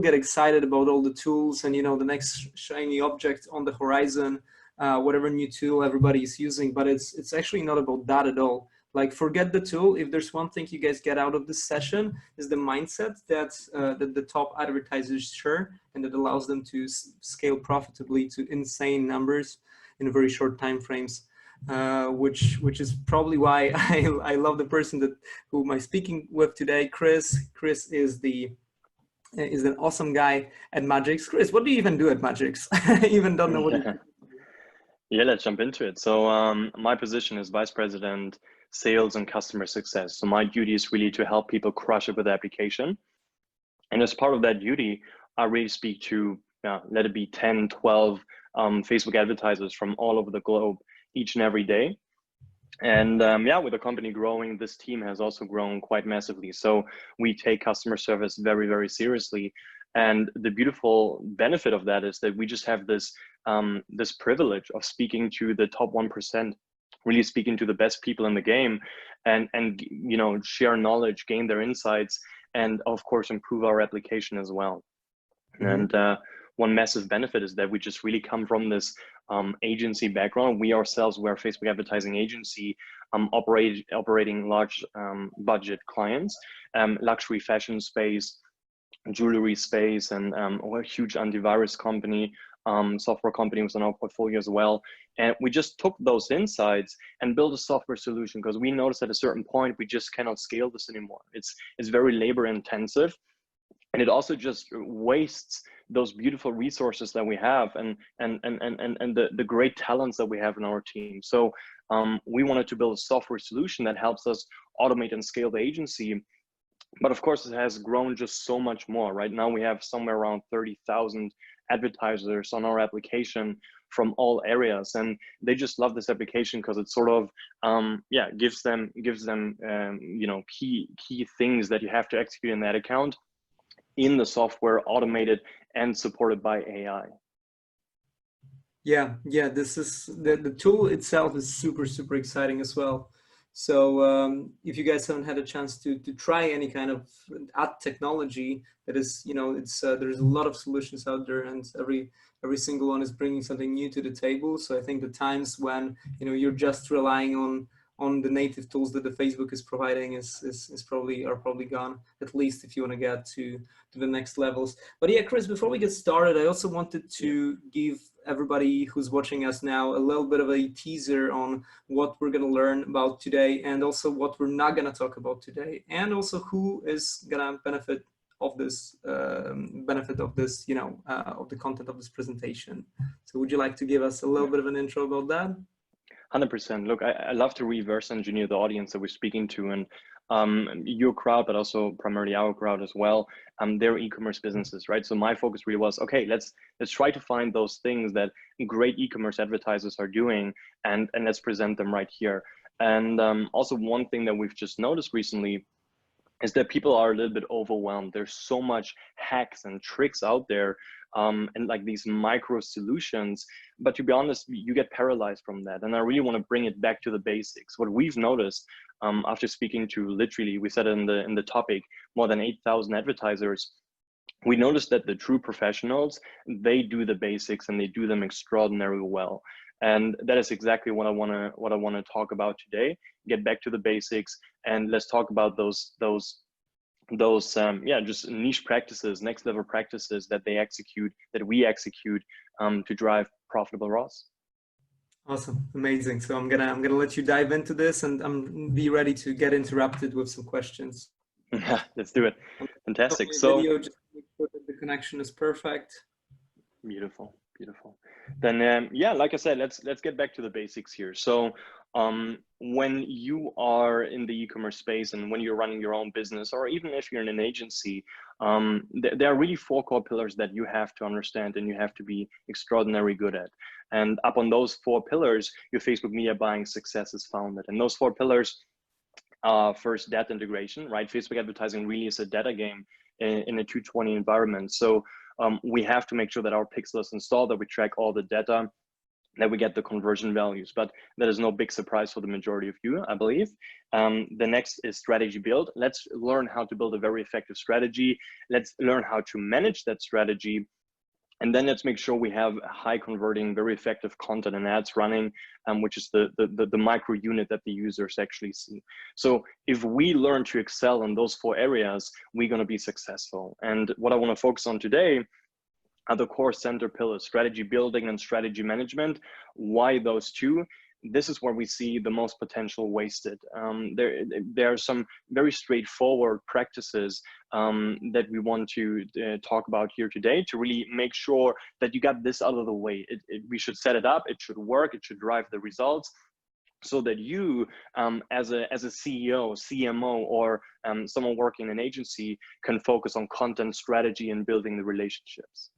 get excited about all the tools and, the next shiny object on the horizon, whatever new tool everybody is using, but it's actually not about that at all. Like, forget the tool. If there's one thing you guys get out of this session, is the mindset that the top advertisers share, and that allows them to scale profitably to insane numbers in very short time frames. Which is probably why I love the person who I'm speaking with today, Chris. Chris is an awesome guy at Madgicx. Chris, what do you even do at Madgicx? I even don't know what you do. Yeah, let's jump into it. So my position is Vice President, Sales and Customer Success. So my duty is really to help people crush it with the application. And as part of that duty, I really speak to, let it be 10, 12 Facebook advertisers from all over the globe each and every day. And with the company growing, this team has also grown quite massively. So we take customer service very, very seriously. And the beautiful benefit of that is that we just have this this privilege of speaking to the top 1%, really speaking to the best people in the game, and share knowledge, gain their insights, and of course improve our application as well. Mm-hmm. And one massive benefit is that we just really come from this agency background. We're a Facebook advertising agency, operating large budget clients, luxury fashion space, jewelry space, and we're a huge antivirus company, software company was in our portfolio as well. And we just took those insights and built a software solution, because we noticed at a certain point we just cannot scale this anymore. It's very labor intensive. And it also just wastes those beautiful resources that we have and the great talents that we have in our team. So we wanted to build a software solution that helps us automate and scale the agency. But of course, it has grown just so much more. Right now, we have somewhere around 30,000 advertisers on our application from all areas, and they just love this application because it sort of gives them key things that you have to execute in that account, in the software, automated and supported by AI. Yeah, this is the tool itself is super exciting as well. So if you guys haven't had a chance to try any kind of ad technology, that is, there's a lot of solutions out there, and every single one is bringing something new to the table. So I think the times when you're just relying on the native tools that the Facebook is providing are probably gone, at least if you want to get to the next levels. But yeah, Chris, before we get started, I also wanted to give everybody who's watching us now a little bit of a teaser on what we're going to learn about today, and also what we're not going to talk about today, and also who is going to benefit of this, of the content of this presentation. So would you like to give us a little bit of an intro about that? 100%. Look, I love to reverse engineer the audience that we're speaking to, and your crowd, but also primarily our crowd as well. They're e-commerce businesses, right? So my focus really was, okay, let's try to find those things that great e-commerce advertisers are doing, and let's present them right here. And also one thing that we've just noticed recently is that people are a little bit overwhelmed. There's so much hacks and tricks out there, and like these micro solutions, but to be honest, you get paralyzed from that. And I really want to bring it back to the basics. What we've noticed after speaking to, literally, we said in the topic, more than 8,000 advertisers, we noticed that the true professionals, they do the basics and they do them extraordinarily well. And that is exactly what I want to talk about today. Get back to the basics, and let's talk about those just niche practices, next level practices that we execute to drive profitable ROAS. Awesome, amazing. So I'm gonna let you dive into this, and I'm be ready to get interrupted with some questions. Yeah, let's do it. Fantastic. So video, just make sure that the connection is perfect. Beautiful. Then like I said, let's get back to the basics here. So when you are in the e-commerce space, and when you're running your own business, or even if you're in an agency, there are really 4 core pillars that you have to understand and you have to be extraordinarily good at. And up on those 4 pillars, your Facebook media buying success is founded. And those 4 pillars are, first, data integration, right? Facebook advertising really is a data game in a 220 environment. So we have to make sure that our pixel is installed, that we track all the data that we get the conversion values, but that is no big surprise for the majority of you, I believe. The next is strategy build. Let's learn how to build a very effective strategy. Let's learn how to manage that strategy. And then let's make sure we have high converting, very effective content and ads running, which is the micro unit that the users actually see. So if we learn to excel in those 4 areas, we're going to be successful. And what I want to focus on today are the core center pillars: strategy building and strategy management. Why those 2? This is where we see the most potential wasted. There are some very straightforward practices that we want to talk about here today to really make sure that you got this out of the way. We should set it up, it should work, it should drive the results, so that you, as a CEO, CMO, or someone working in an agency, can focus on content strategy and building the relationships.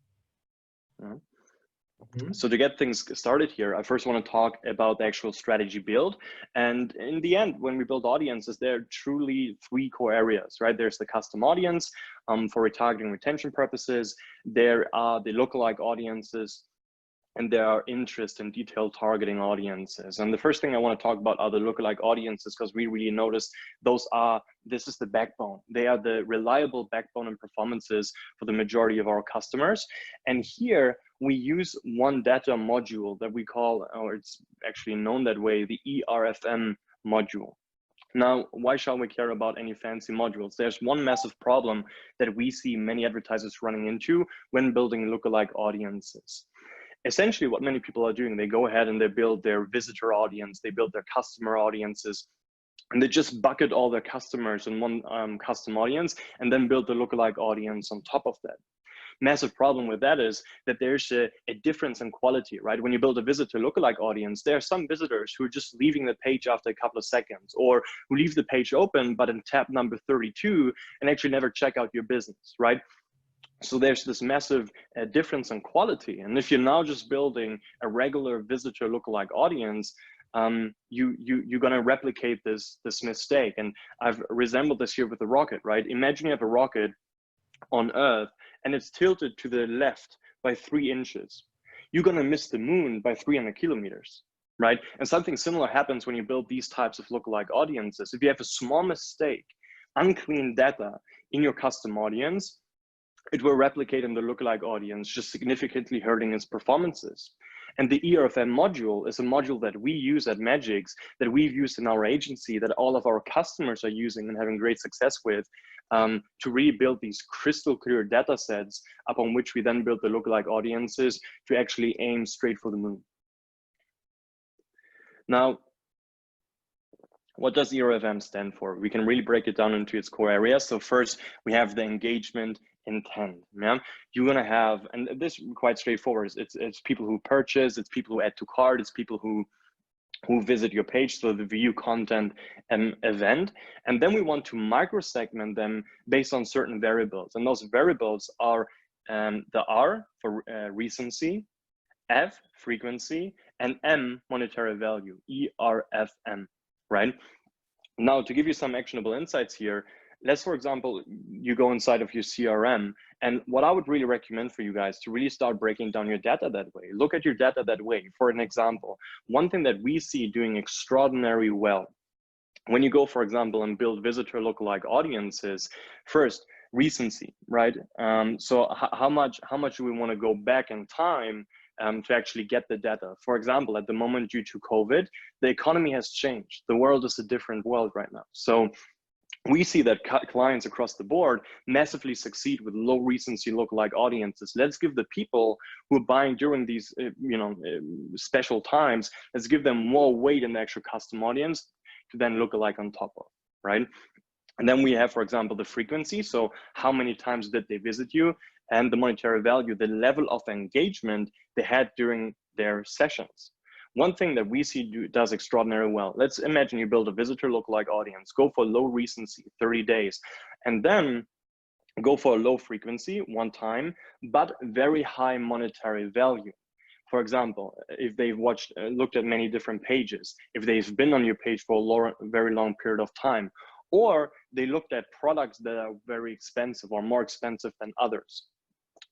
So to get things started here, I first want to talk about the actual strategy build. And in the end, when we build audiences, there are truly 3 core areas, right? There's the custom audience for retargeting retention purposes. There are the lookalike audiences, and there are interest and detailed targeting audiences. And the first thing I want to talk about are the lookalike audiences, because we really noticed this is the backbone. They are the reliable backbone and performances for the majority of our customers. And here we use one data module that we call, or it's actually known that way, the ERFM module. Now, why shall we care about any fancy modules? There's one massive problem that we see many advertisers running into when building lookalike audiences. Essentially, what many people are doing, they go ahead and they build their visitor audience, they build their customer audiences, and they just bucket all their customers in one custom audience and then build the lookalike audience on top of that. Massive problem with that is that there's a difference in quality, right? When you build a visitor lookalike audience, there are some visitors who are just leaving the page after a couple of seconds, or who leave the page open, but in tab number 32 and actually never check out your business, right? So there's this massive difference in quality. And if you're now just building a regular visitor lookalike audience, you're going to replicate this mistake. And I've resembled this here with a rocket, right? Imagine you have a rocket on Earth and it's tilted to the left by 3 inches. You're going to miss the moon by 300 kilometers, right? And something similar happens when you build these types of lookalike audiences. If you have a small mistake, unclean data in your custom audience, it will replicate in the lookalike audience, just significantly hurting its performances. And the ERFM module is a module that we use at Madgicx, that we've used in our agency, that all of our customers are using and having great success with, to really build these crystal clear data sets upon which we then build the lookalike audiences to actually aim straight for the moon. Now, what does ERFM stand for? We can really break it down into its core areas. So first, we have the engagement intent. Yeah, you're gonna have, and this is quite straightforward. It's people who purchase, it's people who add to cart, it's people who visit your page, so the view content event. And then we want to micro-segment them based on certain variables. And those variables are the R for recency, F, frequency, and M, monetary value, ERFM, right? Now, to give you some actionable insights here, let's, for example, you go inside of your CRM, and what I would really recommend for you guys to really start breaking down your data that way. Look at your data that way. For an example, one thing that we see doing extraordinarily well, when you go, for example, and build visitor lookalike audiences, first, recency, right? So how much do we want to go back in time to actually get the data? For example, at the moment, due to COVID, the economy has changed. The world is a different world right now. So we see that clients across the board massively succeed with low recency lookalike audiences. Let's give the people who are buying during these special times, let's give them more weight in the actual custom audience to then lookalike on top of, right? And then we have, for example, the frequency. So how many times did they visit you? And the monetary value, the level of engagement they had during their sessions. One thing that we see does extraordinarily well. Let's imagine you build a visitor lookalike audience, go for low recency, 30 days, and then go for a low frequency, one time, but very high monetary value. For example, if they've looked at many different pages, if they've been on your page for a very long period of time, or they looked at products that are very expensive or more expensive than others.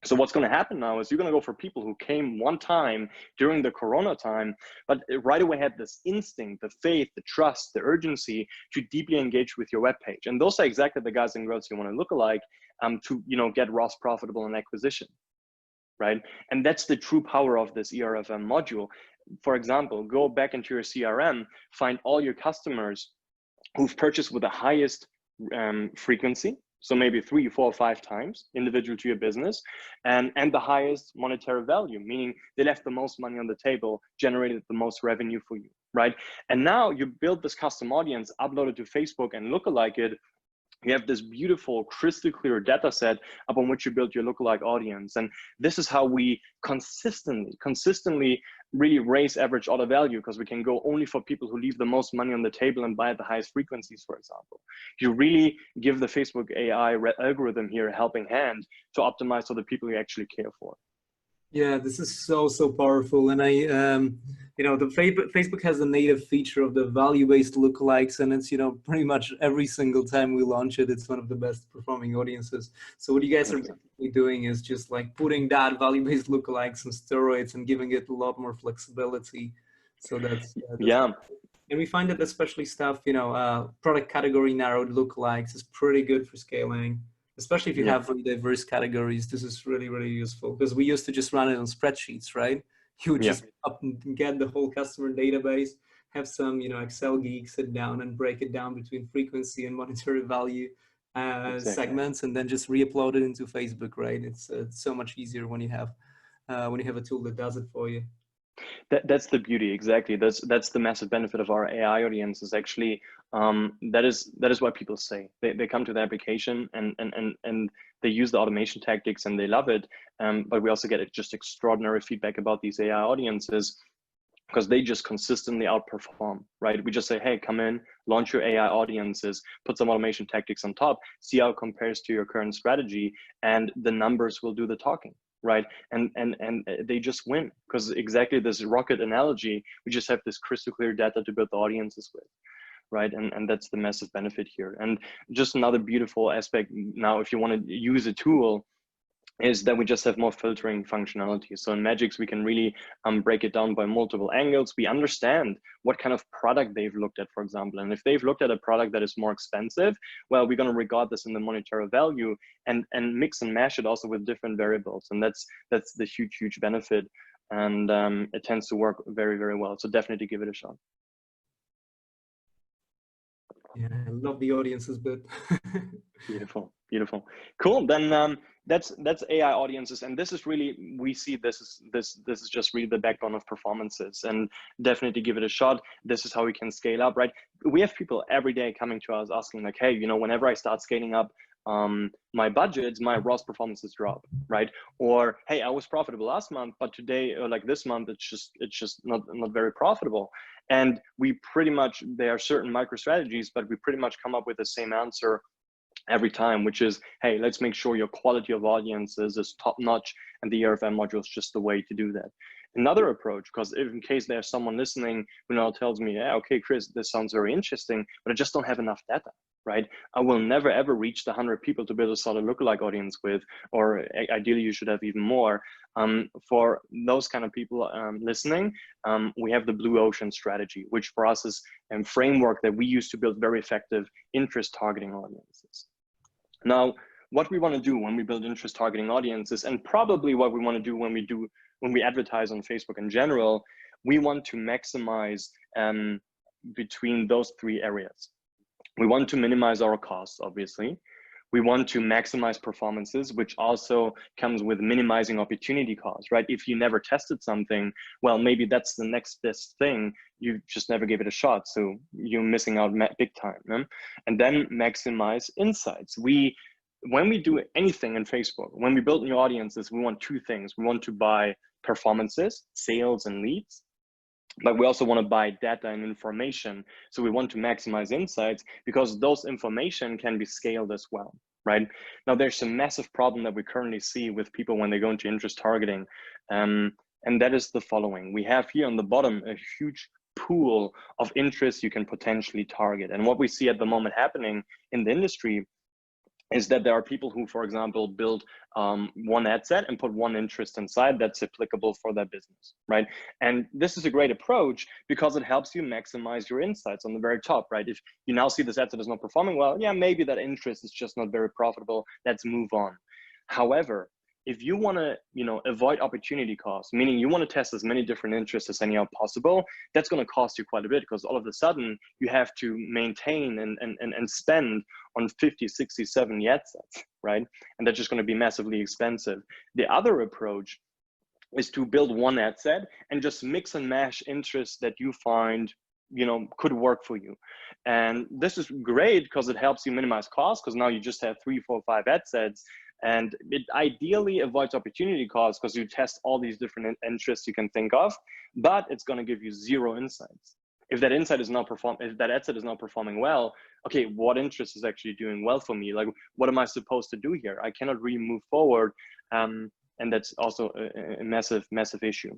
So what's going to happen now is you're going to go for people who came one time during the Corona time, but right away had this instinct, the faith, the trust, the urgency to deeply engage with your webpage. And those are exactly the guys and girls you want to look alike to, you know, get ROAS profitable in acquisition, right? And that's the true power of this ERFM module. For example, go back into your CRM, find all your customers who've purchased with the highest frequency. So maybe 3, 4, 5 times individual to your business, and the highest monetary value, meaning they left the most money on the table, generated the most revenue for you, right? And now you build this custom audience, upload it to Facebook and lookalike it. You have this beautiful, crystal clear data set upon which you build your lookalike audience. And this is how we consistently really raise average order value, because we can go only for people who leave the most money on the table and buy at the highest frequencies, for example. You really give the Facebook AI algorithm here a helping hand to optimize for the people you actually care for. Yeah, this is so powerful. And you know, the Facebook has the native feature of the value-based lookalikes, and it's, you know, pretty much every single time we launch it, it's one of the best performing audiences. So what you guys 100%. Are basically doing is just like putting that value-based lookalikes on steroids and giving it a lot more flexibility. So that's yeah. And we find that especially stuff, you know, product category narrowed lookalikes is pretty good for scaling. Especially if you have really diverse categories, this is really, really useful, because we used to just run it on spreadsheets, right? You would just up and get the whole customer database, have some, you know, Excel geek sit down and break it down between frequency and monetary value segments, and then just re-upload it into Facebook, right? It's so much easier when you have a tool that does it for you. That's the beauty, exactly. That's the massive benefit of our AI audience, is actually that is why people say they come to the application and they use the automation tactics and they love it. But we also get just extraordinary feedback about these AI audiences, because they just consistently outperform, right? We just say, hey, come in, launch your AI audiences, put some automation tactics on top, see how it compares to your current strategy, and the numbers will do the talking. Right, and they just win, because exactly this rocket analogy, we just have this crystal clear data to build the audiences with, right? And that's the massive benefit here. And just another beautiful aspect now, if you want to use a tool, is that we just have more filtering functionality. So in Madgicx, we can really break it down by multiple angles. We understand what kind of product they've looked at, for example. And if they've looked at a product that is more expensive, well, we're going to regard this in the monetary value and mix and mash it also with different variables. And that's the huge benefit. And it tends to work very, very well. So definitely give it a shot. Yeah, I love the audiences bit. Beautiful. Cool. Then that's AI audiences, and this is really, we see this is just really the backbone of performances, and definitely give it a shot. This is how we can scale up, right? We have people every day coming to us asking like, hey, you know, whenever I start scaling up my budgets, my ROAS performances drop, right? Or hey, I was profitable last month, but today, or like this month, it's just not very profitable. And we pretty much, there are certain micro strategies, but we pretty much come up with the same answer every time, which is, hey, let's make sure your quality of audiences is top notch, and the ERFM module is just the way to do that. Another approach, because if in case there's someone listening who now tells me, yeah, okay, Chris, this sounds very interesting, but I just don't have enough data, right? I will never ever reach the 100 people to build a solid lookalike audience with, or ideally you should have even more. For those kind of people listening, we have the Blue Ocean strategy, which for us is a framework that we use to build very effective interest targeting audiences. Now, what we want to do when we build interest targeting audiences, and probably what we want to do when we advertise on Facebook in general, we want to maximize between those 3 areas. We want to minimize our costs, obviously. We want to maximize performances, which also comes with minimizing opportunity costs, right? If you never tested something, well, maybe that's the next best thing. You just never gave it a shot. So you're missing out big time. No? And then maximize insights. When we do anything in Facebook, when we build new audiences, we want 2 things. We want to buy performances, sales and leads, but we also want to buy data and information. So we want to maximize insights, because those information can be scaled as well, right? Now, there's a massive problem that we currently see with people when they go into interest targeting. And that is the following. We have here on the bottom a huge pool of interest you can potentially target. And what we see at the moment happening in the industry is that there are people who, for example, build one ad set and put one interest inside that's applicable for their business, right? And this is a great approach because it helps you maximize your insights on the very top, right? If you now see this ad set is not performing well, yeah, maybe that interest is just not very profitable. Let's move on. However, if you want to, avoid opportunity costs, meaning you want to test as many different interests as anyhow possible, that's going to cost you quite a bit, because all of a sudden you have to maintain and spend on 50, 60, 70 ad sets, right? And that's just going to be massively expensive. The other approach is to build one ad set and just mix and mash interests that you find could work for you. And this is great because it helps you minimize costs, because now you just have 3, 4, 5 ad sets, and it ideally avoids opportunity costs because you test all these different interests you can think of, but it's going to give you 0 insights. If that insight is not if that ad set is not performing well, okay, what interest is actually doing well for me? Like, what am I supposed to do here? I cannot really move forward. And that's also a massive, massive issue.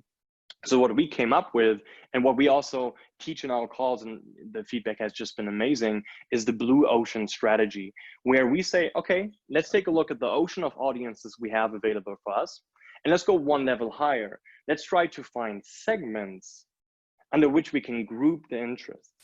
So what we came up with, and what we also teach in our calls, and the feedback has just been amazing, is the blue ocean strategy, where we say, okay, let's take a look at the ocean of audiences we have available for us, and let's go one level higher. Let's try to find segments under which we can group the interests.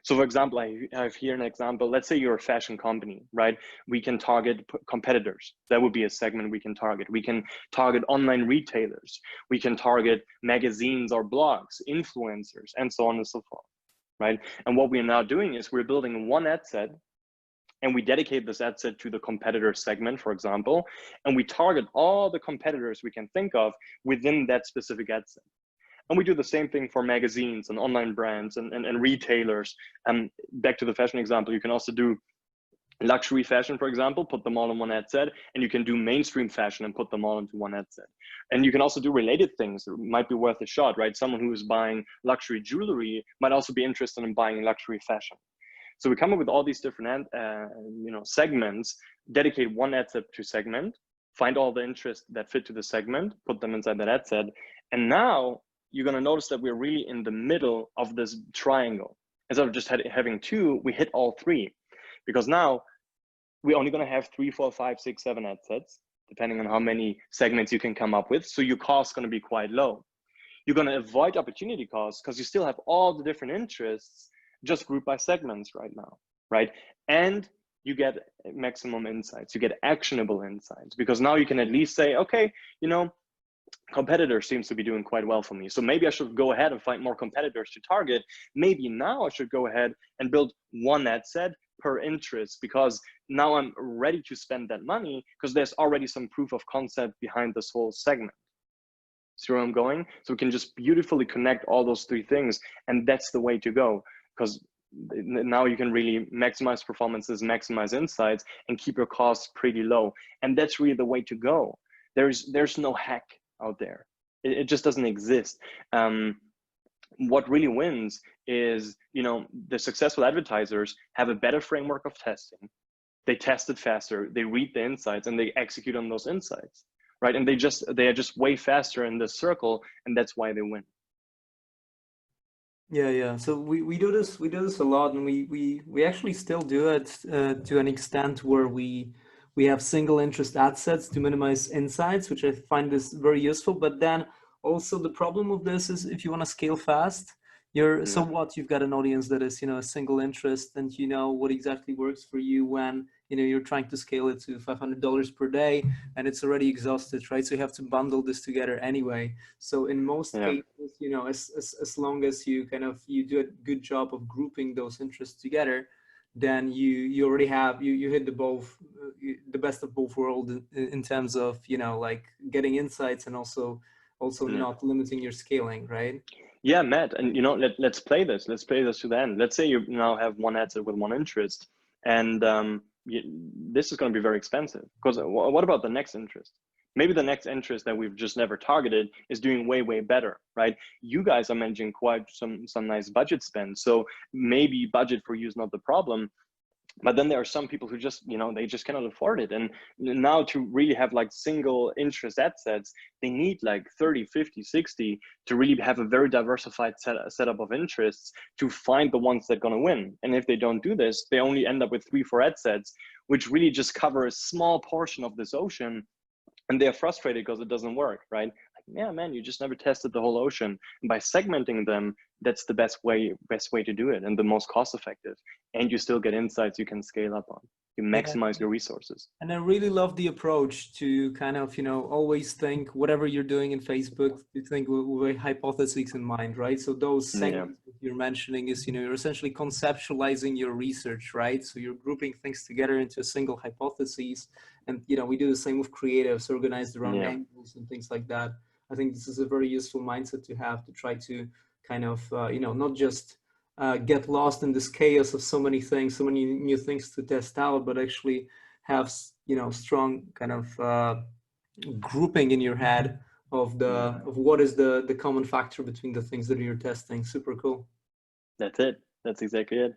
So for example, I have here an example. Let's say you're a fashion company, right? We can target competitors. That would be a segment we can target. We can target online retailers. We can target magazines or blogs, influencers, and so on and so forth, right? And what we are now doing is we're building one ad set, and we dedicate this ad set to the competitor segment, for example, and we target all the competitors we can think of within that specific ad set. And we do the same thing for magazines and online brands and retailers. And back to the fashion example, you can also do luxury fashion, for example, put them all in one ad set, and you can do mainstream fashion and put them all into one ad set. And you can also do related things that might be worth a shot, right? Someone who is buying luxury jewelry might also be interested in buying luxury fashion. So we come up with all these different segments, dedicate one ad set to segment, find all the interests that fit to the segment, put them inside that ad set, and now you're going to notice that we're really in the middle of this triangle. Instead of just having 2, we hit all 3, because now we're only going to have 3, 4, 5, 6, 7 ad sets, depending on how many segments you can come up with. So your cost is going to be quite low. You're going to avoid opportunity costs because you still have all the different interests just grouped by segments right now, right? And you get maximum insights. You get actionable insights, because now you can at least say, okay, competitor seems to be doing quite well for me, so maybe I should go ahead and find more competitors to target. Maybe now I should go ahead and build one ad set per interest, because now I'm ready to spend that money because there's already some proof of concept behind this whole segment. See where I'm going? So we can just beautifully connect all those 3 things, and that's the way to go, because now you can really maximize performances, maximize insights, and keep your costs pretty low. And that's really the way to go. There's no hack out there. It just doesn't exist. What really wins is, the successful advertisers have a better framework of testing. They test it faster, they read the insights, and they execute on those insights, right? And they are just way faster in this circle, and that's why they win. Yeah. So we do this a lot, and we actually still do it to an extent where we have single interest ad sets to minimize insights, which I find is very useful. But then also the problem of this is, if you want to scale fast, so what, you've got an audience that is, a single interest, and what exactly works for you when, you're trying to scale it to $500 per day and it's already exhausted, right? So you have to bundle this together anyway. So in most cases, as long as you you do a good job of grouping those interests together, then you already have, you hit the best of both worlds in terms of, like getting insights and also not limiting your scaling, right? Yeah, Matt, and let's play this. Let's play this to the end. Let's say you now have one ad set with one interest, and this is going to be very expensive, because what about the next interest? Maybe the next interest that we've just never targeted is doing way, way better, right? You guys are managing quite some nice budget spend, so maybe budget for you is not the problem. But then there are some people who just, they just cannot afford it. And now to really have like single interest ad sets, they need like 30, 50, 60 to really have a very diversified setup of interests to find the ones that are going to win. And if they don't do this, they only end up with 3, 4 ad sets, which really just cover a small portion of this ocean, and they're frustrated because it doesn't work, right? Like, yeah, man, you just never tested the whole ocean. And by segmenting them, that's the best way to do it, and the most cost effective. And you still get insights you can scale up on. You maximize your resources. And I really love the approach to kind of, always think whatever you're doing in Facebook, you think with hypotheses in mind, right? So those segments that you're mentioning is, you're essentially conceptualizing your research, right? So you're grouping things together into a single hypothesis. And, we do the same with creatives organized around angles and things like that. I think this is a very useful mindset to have, to try to kind of, not just get lost in this chaos of so many things, so many new things to test out, but actually have, strong kind of grouping in your head of what is the common factor between the things that you're testing. Super cool. That's it. That's exactly it.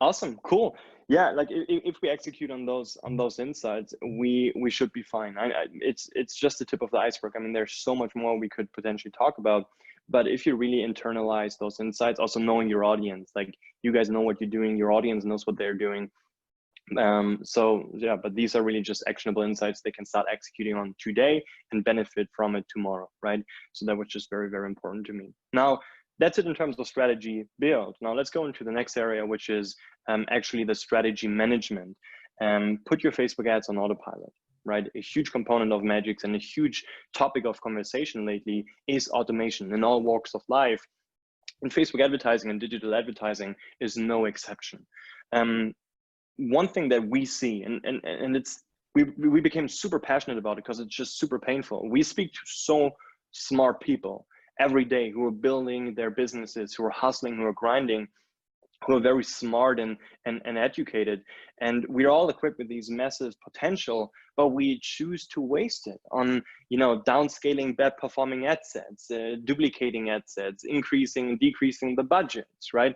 Awesome. Cool. Yeah. Like if we execute on those insights, we should be fine. It's just the tip of the iceberg. I mean, there's so much more we could potentially talk about, but if you really internalize those insights, also knowing your audience, like you guys know what you're doing, your audience knows what they're doing. So yeah, but these are really just actionable insights they can start executing on today and benefit from it tomorrow, right? So that was just very, very important to me. Now, that's it in terms of strategy build. Now let's go into the next area, which is actually the strategy management. Put your Facebook ads on autopilot, right? A huge component of Madgicx and a huge topic of conversation lately is automation in all walks of life. And Facebook advertising and digital advertising is no exception. One thing that we see, and it's, we became super passionate about it because it's just super painful. We speak to so smart people every day who are building their businesses, who are hustling, who are grinding, who are very smart and educated. And we're all equipped with these massive potential, but we choose to waste it on, downscaling bad performing ad sets, duplicating ad sets, increasing and decreasing the budgets, right?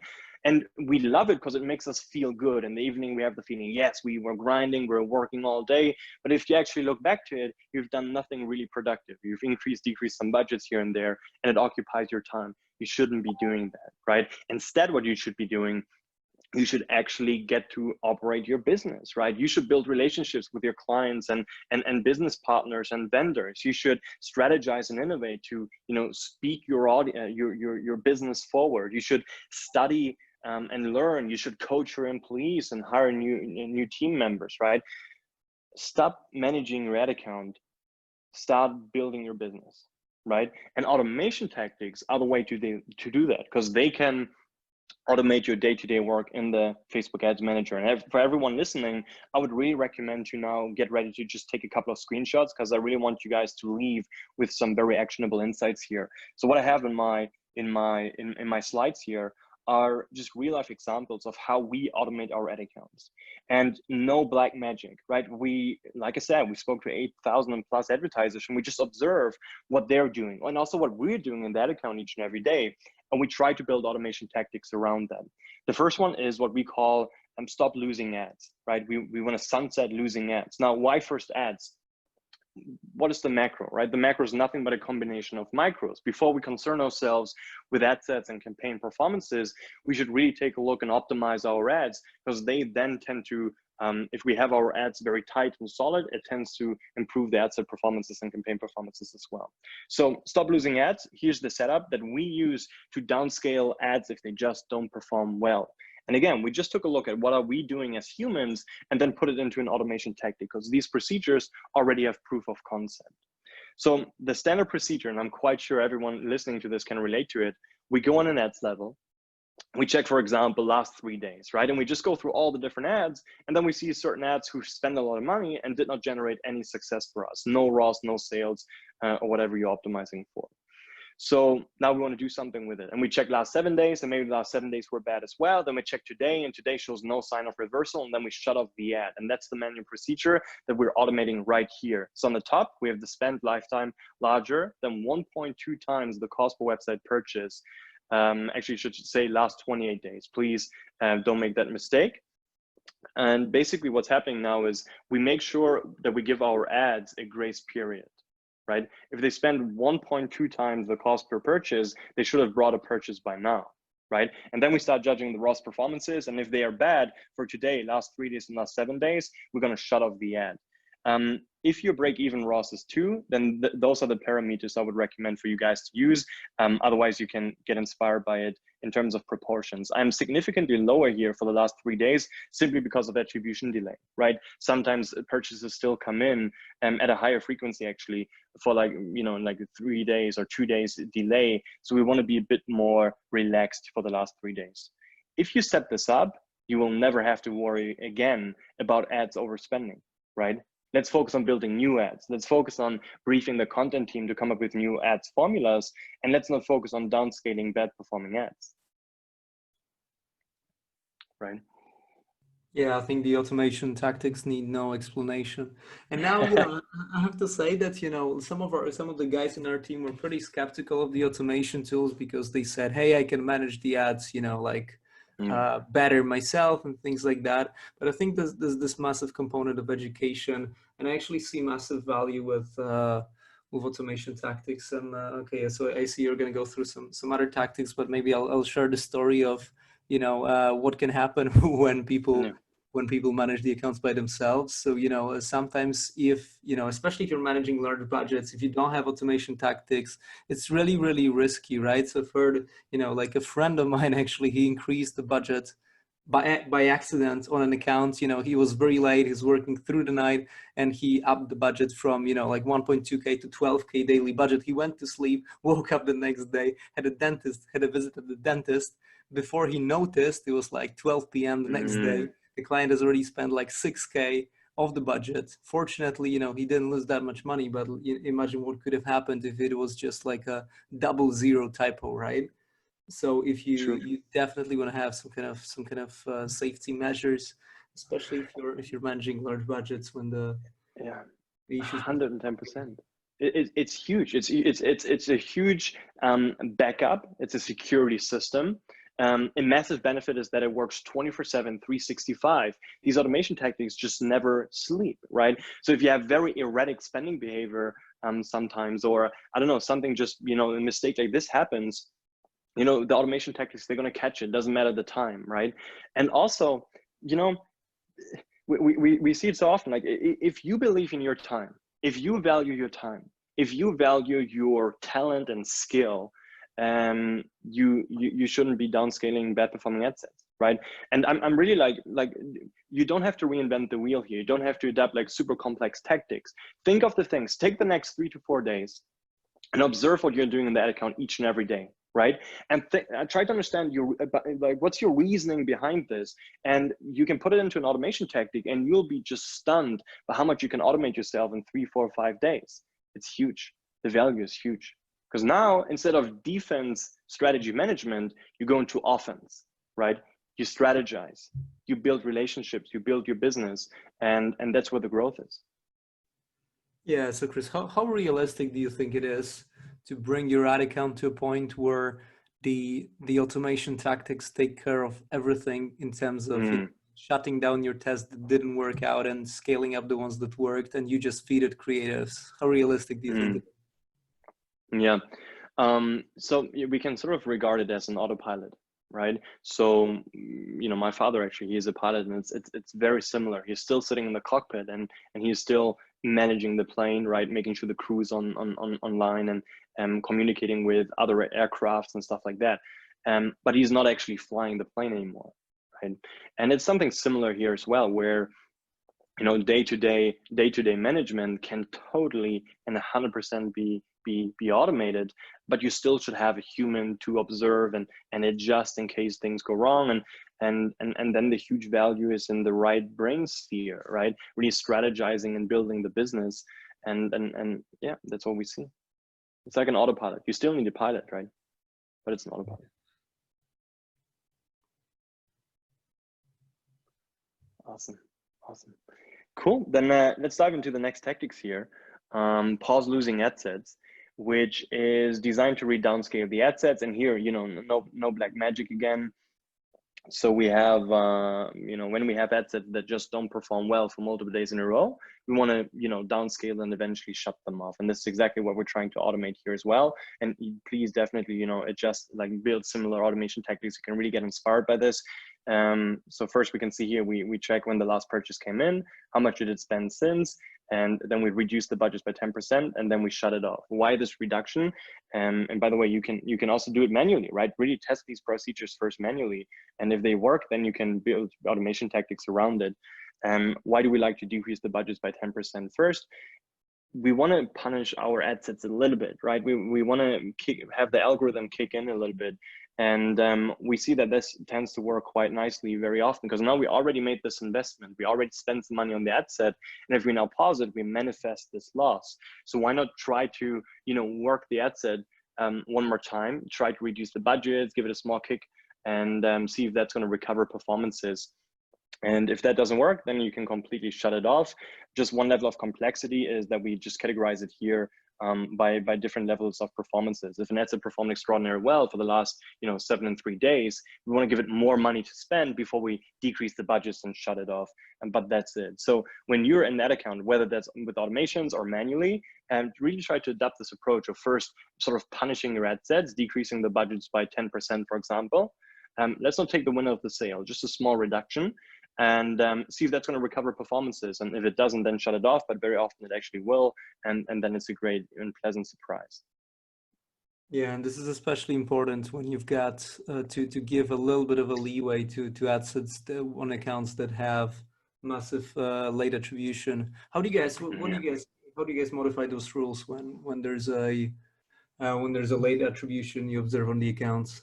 And we love it because it makes us feel good. In the evening, we have the feeling, yes, we were grinding, we're working all day. But if you actually look back to it, you've done nothing really productive. You've decreased some budgets here and there, and it occupies your time. You shouldn't be doing that, right? Instead, what you should be doing, you should actually get to operate your business, right? You should build relationships with your clients and business partners and vendors. You should strategize and innovate to, speak your business forward. You should study and learn. You should coach your employees and hire new team members, right? Stop managing your ad account. Start building your business, right? And automation tactics are the way to do that, because they can automate your day-to-day work in the Facebook Ads Manager. And for everyone listening, I would really recommend to now get ready to just take a couple of screenshots, because I really want you guys to leave with some very actionable insights here. So what I have in my slides here are just real life examples of how we automate our ad accounts, and no black magic, right? Like I said, we spoke to 8,000 plus advertisers, and we just observe what they're doing and also what we're doing in that account each and every day. And we try to build automation tactics around them. The first one is what we call stop losing ads, right? We want to sunset losing ads. Now, why first ads? What is the macro, right? The macro is nothing but a combination of micros. Before we concern ourselves with ad sets and campaign performances, we should really take a look and optimize our ads, because they then tend to, if we have our ads very tight and solid, it tends to improve the ad set performances and campaign performances as well. So stop losing ads. Here's the setup that we use to downscale ads if they just don't perform well. And again, we just took a look at what are we doing as humans and then put it into an automation tactic, because these procedures already have proof of concept. So the standard procedure, and I'm quite sure everyone listening to this can relate to it, we go on an ads level. We check, for example, last 3 days, right? And we just go through all the different ads, and then we see certain ads who spend a lot of money and did not generate any success for us. No ROAS, no sales, or whatever you're optimizing for. So now we want to do something with it. And we check last 7 days, and maybe the last 7 days were bad as well. Then we check today, and today shows no sign of reversal. And then we shut off the ad. And that's the manual procedure that we're automating right here. So on the top, we have the spend lifetime larger than 1.2 times the cost per website purchase. Actually, should say last 28 days. Please don't make that mistake. And basically what's happening now is we make sure that we give our ads a grace period. Right? If they spend 1.2 times the cost per purchase, they should have brought a purchase by now. right? And then we start judging the ROAS performances. And if they are bad for today, last 3 days and last 7 days, we're going to shut off the ad. If your break-even ROAS is 2, then those are the parameters I would recommend for you guys to use. Otherwise, you can get inspired by it in terms of proportions. I'm significantly lower here for the last 3 days simply because of attribution delay, right? Sometimes purchases still come in at a higher frequency actually for like 3 days or 2 days delay. So we want to be a bit more relaxed for the last 3 days. If you set this up, you will never have to worry again about ads overspending, right? Let's focus on building new ads. Let's focus on briefing the content team to come up with new ads formulas, and let's not focus on downscaling bad performing ads. Right? Yeah, I think the automation tactics need no explanation. And now, I have to say that, some of the guys in our team were pretty skeptical of the automation tools because they said, hey, I can manage the ads, better myself and things like that. But I think there's this massive component of education, and I actually see massive value with automation tactics. And okay, so I see you're going to go through some other tactics, but maybe I'll share the story of what can happen when people manage the accounts by themselves. So sometimes if especially if you're managing large budgets, if you don't have automation tactics, it's really, really risky, right? So I've heard like a friend of mine, actually, he increased the budget by accident on an account. He was very late, he's working through the night, and he upped the budget from like 1.2k to 12k daily budget. He went to sleep, woke up the next day, had a visit at the dentist. Before he noticed, it was like 12 p.m. the next day. The client has already spent like 6k of the budget. Fortunately, he didn't lose that much money, but imagine what could have happened if it was just like a 00 typo, right? So if you definitely want to have some kind of safety measures, especially if you're managing large budgets when the issues. 110%. It's huge. It's a huge backup. It's a security system. A massive benefit is that it works 24/7, 365. These automation tactics just never sleep, right? So if you have very erratic spending behavior sometimes, or I don't know, something just, a mistake like this happens, the automation tactics, they're going to catch it. Doesn't matter the time, right? And also, we see it so often, like if you believe in your time, if you value your time, if you value your talent and skill, you shouldn't be downscaling bad performing ad sets, right? And I'm really like you don't have to reinvent the wheel here. You don't have to adapt like super complex tactics. Think of the things. Take the next 3 to 4 days and observe what you're doing in the ad account each and every day, right? And try to understand what's your reasoning behind this, and you can put it into an automation tactic, and you'll be just stunned by how much you can automate yourself in 3, 4, 5 days. It's huge. The value is huge. Because now, instead of defense strategy management, you go into offense, right? You strategize, you build relationships, you build your business, and that's where the growth is. Yeah, so Chris, how realistic do you think it is to bring your ad account to a point where the automation tactics take care of everything in terms of shutting down your tests that didn't work out and scaling up the ones that worked, and you just feed it creatives? How realistic do you think it is? Yeah, so we can sort of regard it as an autopilot, right? So, my father actually, he is a pilot, and it's very similar. He's still sitting in the cockpit, and he's still managing the plane, right? Making sure the crew is online and communicating with other aircrafts and stuff like that. But he's not actually flying the plane anymore, right? And it's something similar here as well, where day-to-day management can totally and 100% be automated, but you still should have a human to observe and adjust in case things go wrong. And then the huge value is in the right brain sphere, right? Really strategizing and building the business. And yeah, that's what we see. It's like an autopilot. You still need a pilot, right? But it's an autopilot. Awesome. Cool. Then let's dive into the next tactics here. Pause losing ad sets, which is designed to downscale the ad sets. And here, no black magic again. So we have, when we have ads that just don't perform well for multiple days in a row, we want to, downscale and eventually shut them off. And this is exactly what we're trying to automate here as well. And please definitely, adjust, like build similar automation tactics. You can really get inspired by this. So first we can see here, we check when the last purchase came in, how much did it spend since, and then we reduce the budgets by 10%, and then we shut it off. Why this reduction? And by the way, you can also do it manually, right? Really test these procedures first manually. And if they work, then you can build automation tactics around it. Why do we like to decrease the budgets by 10% first? We want to punish our ad sets a little bit, right? We want to have the algorithm kick in a little bit. And we see that this tends to work quite nicely very often, because now we already made this investment. We already spent some money on the ad set. And if we now pause it, we manifest this loss. So why not try to, work the ad set one more time, try to reduce the budgets, give it a small kick, and see if that's going to recover performances. And if that doesn't work, then you can completely shut it off. Just one level of complexity is that we just categorize it here by different levels of performances. If an ad set performed extraordinarily well for the last 7 and 3 days, we want to give it more money to spend before we decrease the budgets and shut it off. But that's it. So when you're in that account, whether that's with automations or manually, and really try to adopt this approach of first sort of punishing your ad sets, decreasing the budgets by 10%, for example. Let's not take the winner of the sale, just a small reduction, and see if that's going to recover performances. And if it doesn't, then shut it off, but very often it actually will. And then it's a great and pleasant surprise. Yeah, and this is especially important when you've got to give a little bit of a leeway to ad sets on accounts that have massive late attribution. How do you guys, how do you guys modify those rules when there's a late attribution you observe on the accounts?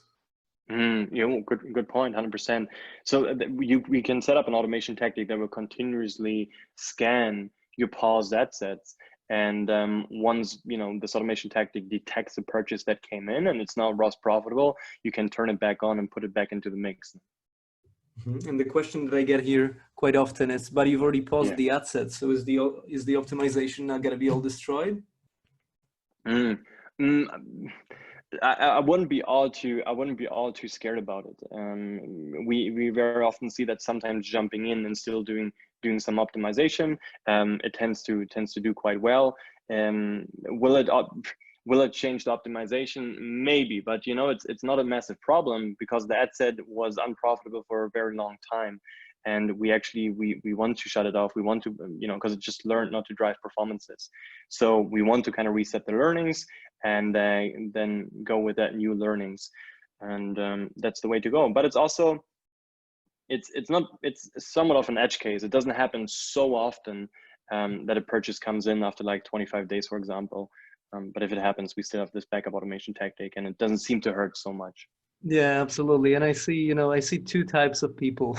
Good point, 100%. So we can set up an automation tactic that will continuously scan your paused ad sets. And once this automation tactic detects a purchase that came in and it's now ROAS profitable, you can turn it back on and put it back into the mix. And the question that I get here quite often is, but you've already paused the ad set, so is the optimization not going to be all destroyed? I wouldn't be all too scared about it. We very often see that sometimes jumping in and still doing some optimization, it tends to do quite well. Will it change the optimization? Maybe, but it's not a massive problem, because the ad set was unprofitable for a very long time. And we want to shut it off. We want to, because it just learned not to drive performances. So we want to kind of reset the learnings and then go with that new learnings. And that's the way to go. But it's also, it's somewhat of an edge case. It doesn't happen so often that a purchase comes in after like 25 days, for example. But if it happens, we still have this backup automation tactic, and it doesn't seem to hurt so much. Yeah, absolutely. And I see two types of people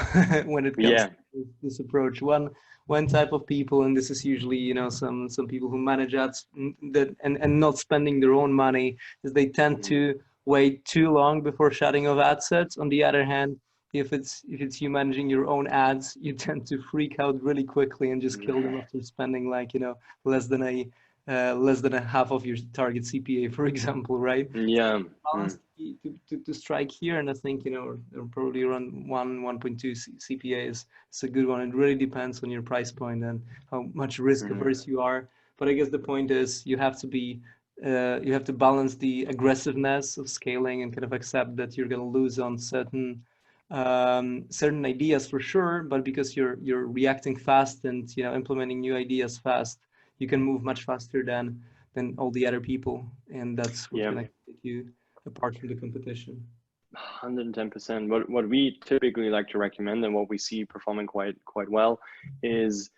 when it comes to this approach. One type of people, and this is usually, some people who manage ads and not spending their own money, is they tend to wait too long before shutting off ad sets. On the other hand, if it's you managing your own ads, you tend to freak out really quickly and just kill them after spending less than a half of your target CPA, for example, right? Yeah. Balance to strike here, and I think probably around 1.2 CPA is a good one. It really depends on your price point and how much risk averse you are. But I guess the point is you have to balance the aggressiveness of scaling and kind of accept that you're going to lose on certain ideas for sure. But because you're reacting fast and implementing new ideas fast, you can move much faster than all the other people, and that's what's going to take you apart from the competition. 110%. What we typically like to recommend, and what we see performing quite well, is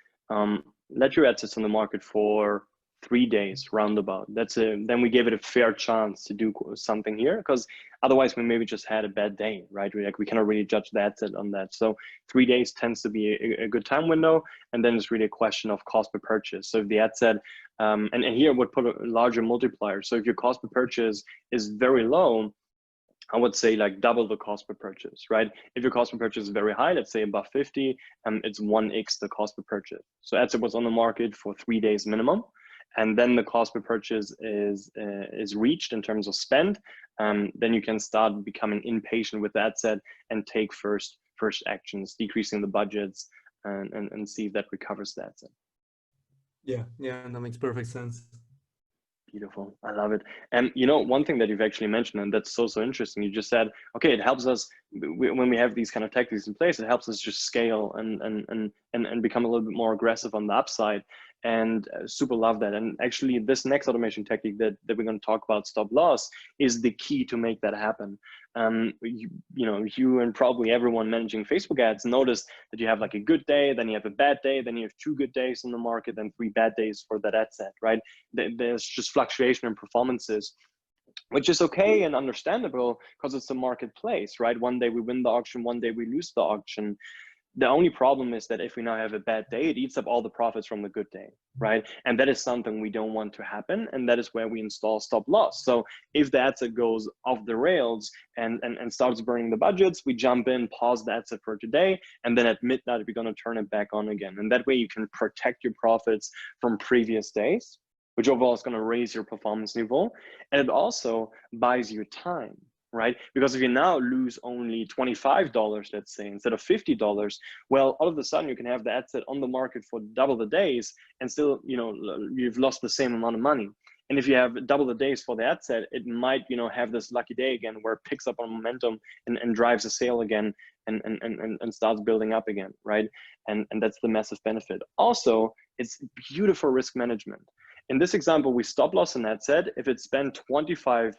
let your ad sets on the market for 3 days roundabout. Then we gave it a fair chance to do something here, because otherwise we maybe just had a bad day, right? We cannot really judge the ad set on that. So 3 days tends to be a good time window, and then it's really a question of cost per purchase. So if the ad set, and here I would put a larger multiplier. So if your cost per purchase is very low, I would say like double the cost per purchase, right? If your cost per purchase is very high, let's say above 50, it's 1x the cost per purchase. So ad set was on the market for 3 days minimum. and then the cost per purchase is reached in terms of spend, then you can start becoming impatient with that set and take first actions, decreasing the budgets, and see if that recovers that set. Yeah, that makes perfect sense. Beautiful. I love it. And you know, one thing that you've actually mentioned, and that's so interesting, you just said, okay, it helps us when we have these kind of tactics in place, it helps us just scale and become a little bit more aggressive on the upside. And super love that. And actually this next automation technique that we're going to talk about, stop loss, is the key to make that happen. You and probably everyone managing Facebook ads notice that you have like a good day, then you have a bad day, then you have 2 good days in the market, then 3 bad days for that ad set, right? There's just fluctuation in performances, which is okay and understandable because it's a marketplace, right? One day we win the auction, one day we lose the auction. The only problem is that if we now have a bad day, it eats up all the profits from the good day, right? And that is something we don't want to happen. And that is where we install stop loss. So if the ad set goes off the rails and starts burning the budgets, we jump in, pause the ad set for today, and then at midnight, we're going to turn it back on again. And that way you can protect your profits from previous days, which overall is going to raise your performance level. And it also buys you time, right? Because if you now lose only $25, let's say, instead of $50, well, all of a sudden you can have the ad set on the market for double the days and still, you've lost the same amount of money. And if you have double the days for the ad set, it might, have this lucky day again where it picks up on momentum and drives a sale again and starts building up again, right? And that's the massive benefit. Also, it's beautiful risk management. In this example, we stop loss an ad set if it spent £25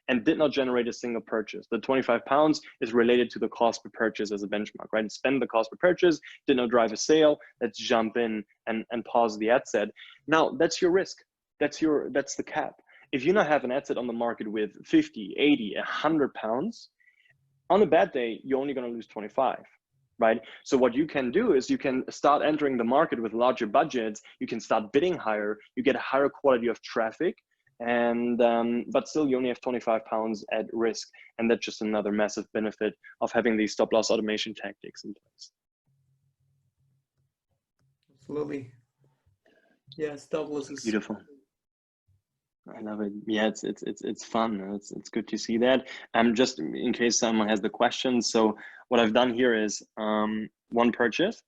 and did not generate a single purchase. The £25 is related to the cost per purchase as a benchmark, right? Spend the cost per purchase, did not drive a sale, let's jump in and pause the ad set. Now, that's your risk. That's the cap. If you now have an ad set on the market with 50, 80, £100, on a bad day, you're only gonna lose 25. Right? So what you can do is you can start entering the market with larger budgets. You can start bidding higher. You get a higher quality of traffic, and but still you only have £25 at risk. And that's just another massive benefit of having these stop loss automation tactics in place. Absolutely. Yeah, stop loss is beautiful. I love it. Yeah, it's fun. It's good to see that. Just in case someone has the question. So what I've done here is one purchase,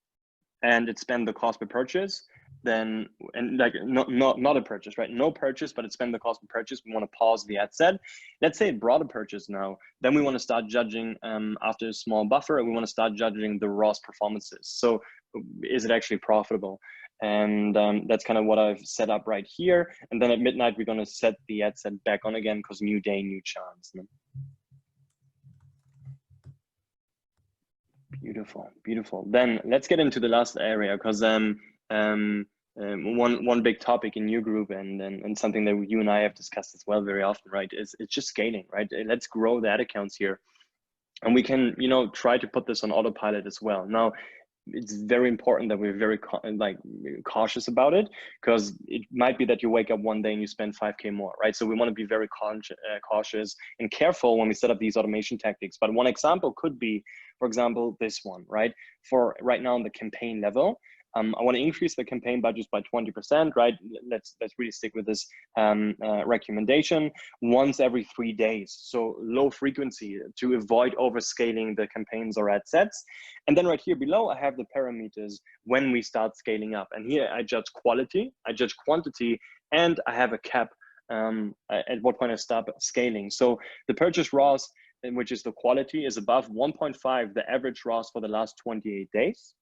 and it spent the cost per purchase. Then like not a purchase, right? No purchase, but it spent the cost per purchase. We want to pause the ad set. Let's say it brought a purchase now. Then we want to start judging after a small buffer, and we want to start judging the ROAS performances. So is it actually profitable? And that's kind of what I've set up right here. And then at midnight, we're going to set the ad set back on again because new day, new chance. Beautiful, beautiful. Then let's get into the last area, because one big topic in your group and something that you and I have discussed as well very often, right? It's just scaling, right? Let's grow the ad accounts here, and we can try to put this on autopilot as well. Now, it's very important that we're very cautious about it, because it might be that you wake up one day and you spend 5K more, right? So we want to be very cautious and careful when we set up these automation tactics. But one example could be, for example, this one, right? For right now on the campaign level, I want to increase the campaign budgets by 20%, right? Let's really stick with this recommendation once every 3 days. So low frequency to avoid overscaling the campaigns or ad sets. And then right here below, I have the parameters when we start scaling up. And here I judge quality, I judge quantity, and I have a cap at what point I stop scaling. So the purchase ROAS, which is the quality, is above 1.5, the average ROAS for the last 28 days.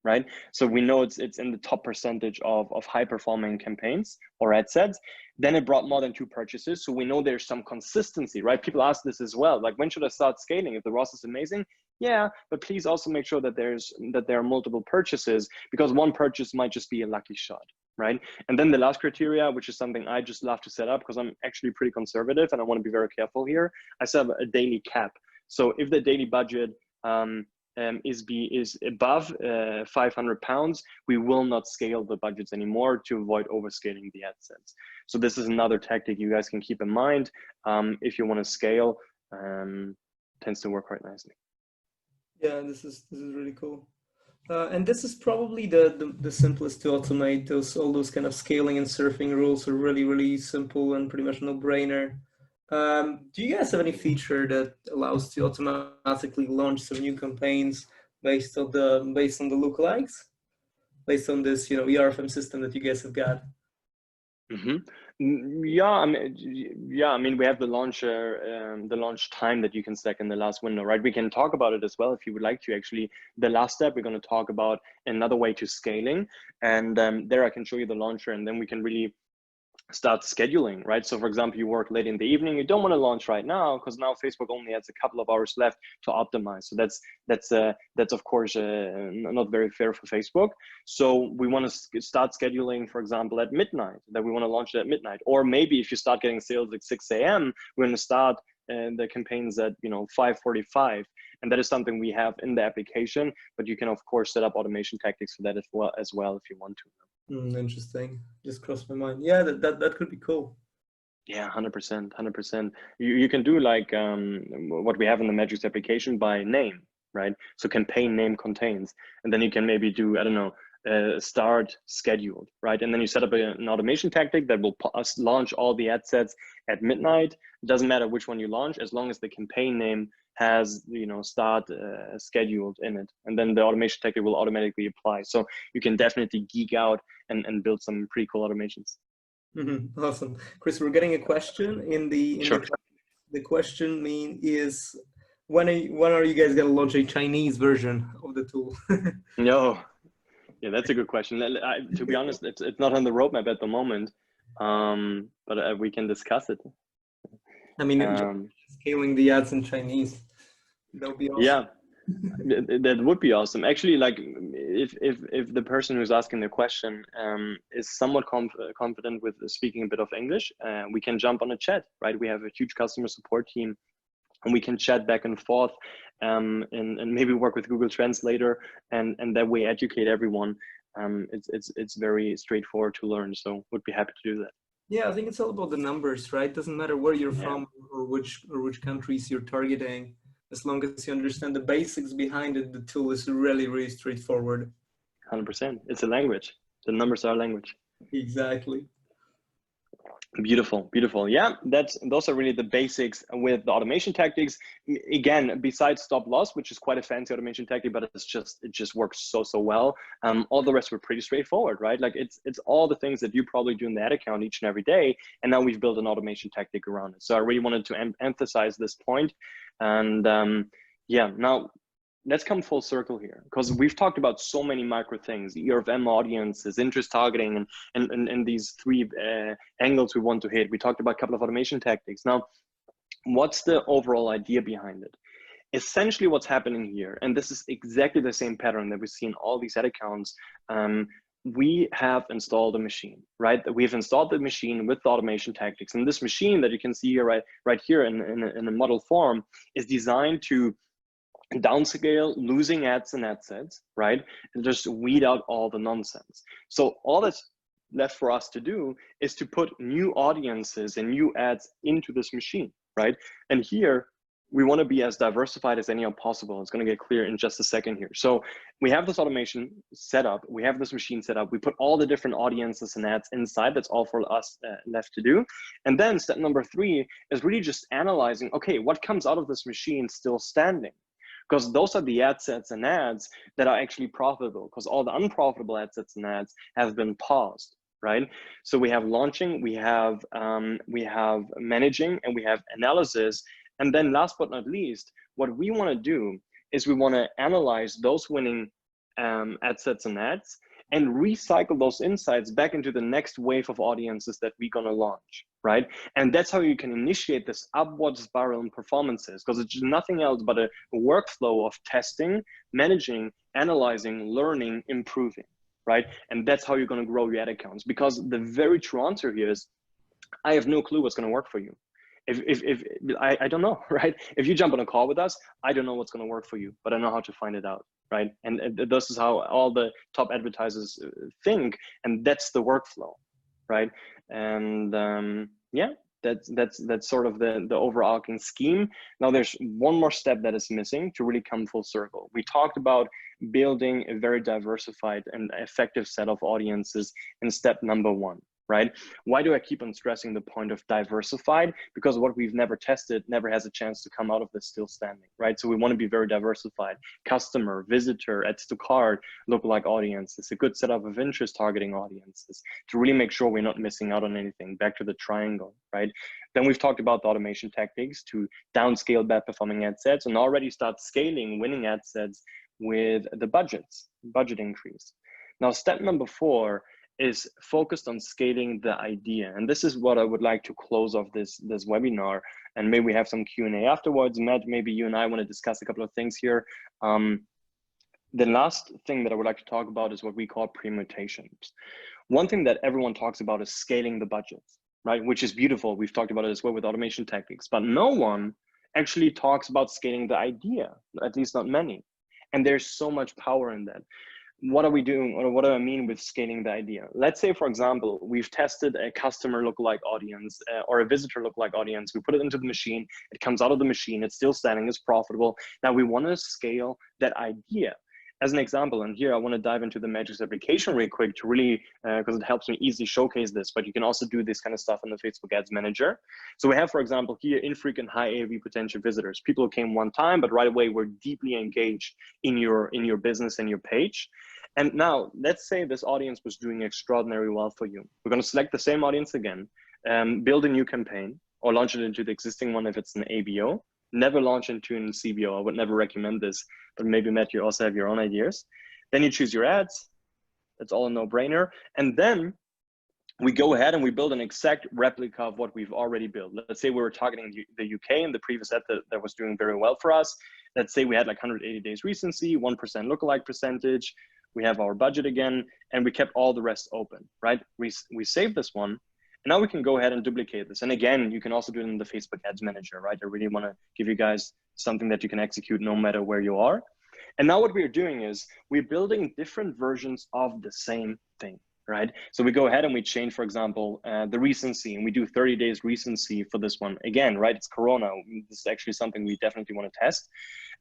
Right? So we know it's in the top percentage of high performing campaigns or ad sets. Then it brought more than 2 purchases. So we know there's some consistency, right? People ask this as well. Like, when should I start scaling? If the ROAS is amazing, yeah, but please also make sure that there are multiple purchases, because one purchase might just be a lucky shot, right? And then the last criteria, which is something I just love to set up because I'm actually pretty conservative and I want to be very careful here. I set up a daily cap. So if the daily budget is above £500, we will not scale the budgets anymore to avoid overscaling the ad sets. So this is another tactic you guys can keep in mind if you want to scale. Tends to work quite nicely. Yeah, this is really cool. And this is probably the simplest to automate. All those kind of scaling and surfing rules are really, really simple and pretty much no-brainer. Do you guys have any feature that allows to automatically launch some new campaigns based on the lookalikes, based on this, ERFM system that you guys have got? Yeah, I mean, we have the launch time that you can select in the last window, right? We can talk about it as well if you would like to. Actually, the last step, we're going to talk about another way to scaling, and there I can show you the launcher, and then we can really start scheduling, right? So for example, you work late in the evening, you don't want to launch right now because now Facebook only has a couple of hours left to optimize. So that's of course not very fair for Facebook. So we want to start scheduling, for example, at midnight, that we want to launch it at midnight. Or maybe if you start getting sales at 6 a.m., we're going to start the campaigns at 5:45, and that is something we have in the application. But you can of course set up automation tactics for that as well if you want to. Interesting. Just crossed my mind. Yeah, that could be cool. Yeah, 100%. You can do like what we have in the Madgicx application by name, right? So campaign name contains, and then you can maybe do, I don't know, start scheduled, right? And then you set up an automation tactic that will launch all the ad sets at midnight. It doesn't matter which one you launch, as long as the campaign name has, start scheduled in it. And then the automation tactic will automatically apply. So you can definitely geek out and build some pretty cool automations. Awesome. Chris, we're getting a question Sure. the question is when are you guys gonna launch a Chinese version of the tool? No. Yeah, that's a good question. To be honest, it's not on the roadmap at the moment, but we can discuss it. I mean, scaling the ads in Chinese, that would be awesome. Yeah, that would be awesome. Actually, like if the person who's asking the question is somewhat confident with speaking a bit of English, we can jump on a chat, right? We have a huge customer support team, and we can chat back and forth, and maybe work with Google Translator, and that way educate everyone. It's very straightforward to learn, so would be happy to do that. Yeah, I think it's all about the numbers, right? Doesn't matter where you're from or which countries you're targeting. As long as you understand the basics behind it, the tool is really, really straightforward. 100%. It's a language. The numbers are language. Exactly. Beautiful. Yeah, those are really the basics with the automation tactics. Again, besides stop loss, which is quite a fancy automation tactic, but it just works so well. All the rest were pretty straightforward, right? Like it's all the things that you probably do in the ad account each and every day, and now we've built an automation tactic around it. So I really wanted to emphasize this point, and yeah, now let's come full circle here, because we've talked about so many micro things: ERFM audiences, interest targeting, and these three angles we want to hit. We talked about a couple of automation tactics. Now, what's the overall idea behind it? Essentially what's happening here, and this is exactly the same pattern that we see in all these ad accounts, we have installed a machine, right? We've installed the machine with the automation tactics, and this machine that you can see here, right here in a model form, is designed to downscale losing ads and ad sets, right? And just weed out all the nonsense. So all that's left for us to do is to put new audiences and new ads into this machine, right? And here we want to be as diversified as any possible. It's going to get clear in just a second here. So we have this automation set up. We have this machine set up. We put all the different audiences and ads inside. That's all for us left to do. And then step number 3 is really just analyzing, okay, what comes out of this machine still standing? Because those are the ad sets and ads that are actually profitable, because all the unprofitable ad sets and ads have been paused, right? So we have launching, we have managing, and we have analysis. And then last but not least, what we want to do is we want to analyze those winning ad sets and ads and recycle those insights back into the next wave of audiences that we're going to launch, right? And that's how you can initiate this upward spiral in performances, because it's nothing else but a workflow of testing, managing, analyzing, learning, improving, right? And that's how you're going to grow your ad accounts, because the very true answer here is, I have no clue what's going to work for you. If I don't know, right? If you jump on a call with us, I don't know what's going to work for you, but I know how to find it out, right? And this is how all the top advertisers think, and that's the workflow, right? And yeah, That's sort of the overarching scheme. Now there's one more step that is missing to really come full circle. We talked about building a very diversified and effective set of audiences in step number 1, right? Why do I keep on stressing the point of diversified? Because what we've never tested never has a chance to come out of this still standing, right? So we want to be very diversified. Customer, visitor, adds to cart, lookalike audiences, a good setup of interest targeting audiences to really make sure we're not missing out on anything. Back to the triangle, right? Then we've talked about the automation tactics to downscale bad performing ad sets and already start scaling winning ad sets with the budget increase. Now, step number 4 is focused on scaling the idea. And this is what I would like to close off this webinar. And maybe we have some Q&A afterwards. Matt, maybe you and I want to discuss a couple of things here. The last thing that I would like to talk about is what we call permutations. One thing that everyone talks about is scaling the budgets, right? Which is beautiful. We've talked about it as well with automation tactics, but no one actually talks about scaling the idea, at least not many. And there's so much power in that. What are we doing, or what do I mean with scaling the idea? Let's say, for example, we've tested a customer lookalike audience or a visitor lookalike audience. We put it into the machine. It comes out of the machine. It's still standing. It's profitable. Now we want to scale that idea. As an example, and here I want to dive into the Madgicx application real quick to really, because it helps me easily showcase this, but you can also do this kind of stuff in the Facebook Ads Manager. So we have, for example, here infrequent high AOV potential visitors, people who came one time, but right away were deeply engaged in your business and your page. And now let's say this audience was doing extraordinarily well for you. We're going to select the same audience again, build a new campaign or launch it into the existing one if it's an ABO. Never launch into an CBO. I would never recommend this, but maybe Matt, you also have your own ideas. Then you choose your ads. That's all a no-brainer. And then we go ahead and we build an exact replica of what we've already built. Let's say we were targeting the UK in the previous ad that was doing very well for us. Let's say we had like 180 days recency, 1% lookalike percentage. We have our budget again, and we kept all the rest open, right? We saved this one. And now we can go ahead and duplicate this. And again, you can also do it in the Facebook Ads Manager, right? I really want to give you guys something that you can execute no matter where you are. And now what we're doing is we're building different versions of the same thing, right? So we go ahead and we change, for example, the recency, and we do 30 days recency for this one. Again, right? It's Corona. This is actually something we definitely want to test.